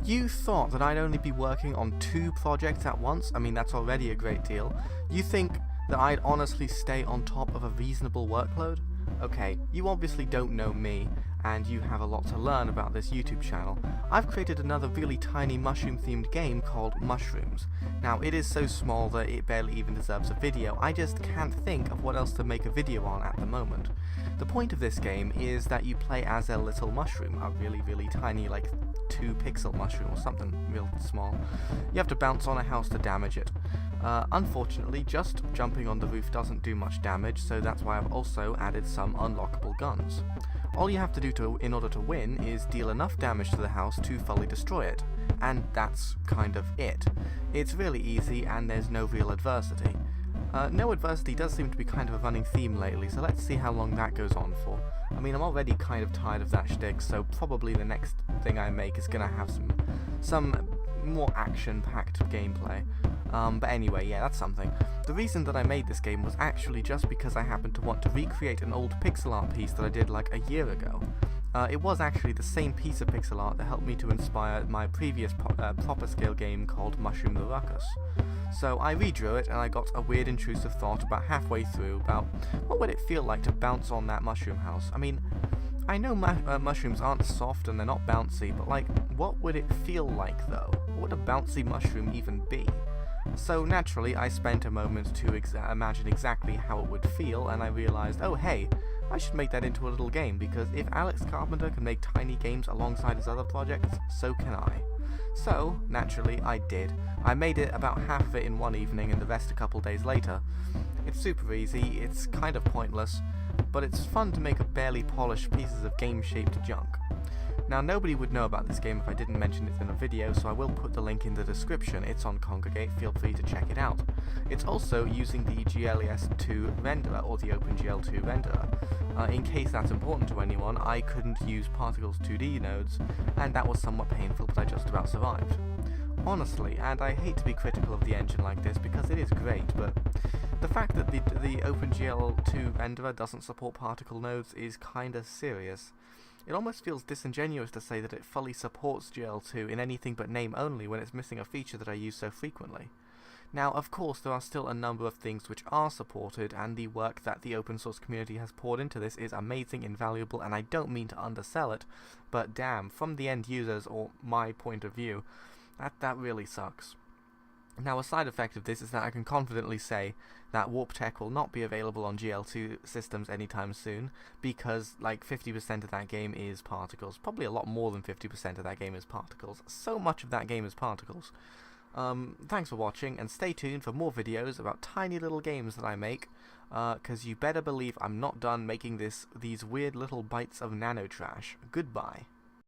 You thought that I'd only be working on 2 projects at once? I mean, that's already a great deal. You think that I'd honestly stay on top of a reasonable workload? Okay, you obviously don't know me, and you have a lot to learn about this YouTube channel. I've created another really tiny mushroom-themed game called Mushrooms. Now, it is so small that it barely even deserves a video. I just can't think of what else to make a video on at the moment. The point of this game is that you play as a little mushroom, a really tiny, like 2-pixel mushroom or something real small. You have to bounce on a house to damage it. Unfortunately, just jumping on the roof doesn't do much damage, so that's why I've also added some unlockable guns. All you have to do in order to win is deal enough damage to the house to fully destroy it, and that's kind of it. It's really easy and there's no real adversity. No adversity does seem to be kind of a running theme lately, so let's see how long that goes on for. I mean, I'm already kind of tired of that shtick, so probably the next thing I make is gonna have some more action-packed gameplay. But anyway, yeah, that's something. The reason that I made this game was actually just because I happened to want to recreate an old pixel art piece that I did like a year ago. It was actually the same piece of pixel art that helped me to inspire my previous proper scale game called Mushroom the Ruckus. So I redrew it and I got a weird intrusive thought about halfway through about what would it feel like to bounce on that mushroom house. I mean, I know mushrooms aren't soft and they're not bouncy, but like, what would it feel like though? What would a bouncy mushroom even be? So naturally, I spent a moment to imagine exactly how it would feel, and I realized, oh hey, I should make that into a little game, because if Alex Carpenter can make tiny games alongside his other projects, so can I. So, naturally, I did. I made it about half of it in one evening and the rest a couple days later. It's super easy, it's kind of pointless, but it's fun to make barely polished pieces of game-shaped junk. Now, nobody would know about this game if I didn't mention it in a video, so I will put the link in the description. It's on Kongregate, feel free to check it out. It's also using the GLES2 renderer, or the OpenGL2 renderer. In case that's important to anyone, I couldn't use Particles 2D nodes, and that was somewhat painful, but I just about survived. Honestly, and I hate to be critical of the engine like this because it is great, but the fact that the OpenGL2 renderer doesn't support particle nodes is kinda serious. It almost feels disingenuous to say that it fully supports GL2 in anything but name only when it's missing a feature that I use so frequently. Now, of course, there are still a number of things which are supported, and the work that the open source community has poured into this is amazing, invaluable, and I don't mean to undersell it, but damn, from the end users, or my point of view, that really sucks. Now, a side effect of this is that I can confidently say that Warp Tech will not be available on GL2 systems anytime soon, because like 50% of that game is Particles. Probably a lot more than 50% of that game is Particles. So much of that game is Particles. Thanks for watching, and stay tuned for more videos about tiny little games that I make, because you better believe I'm not done making these weird little bites of nano trash. Goodbye.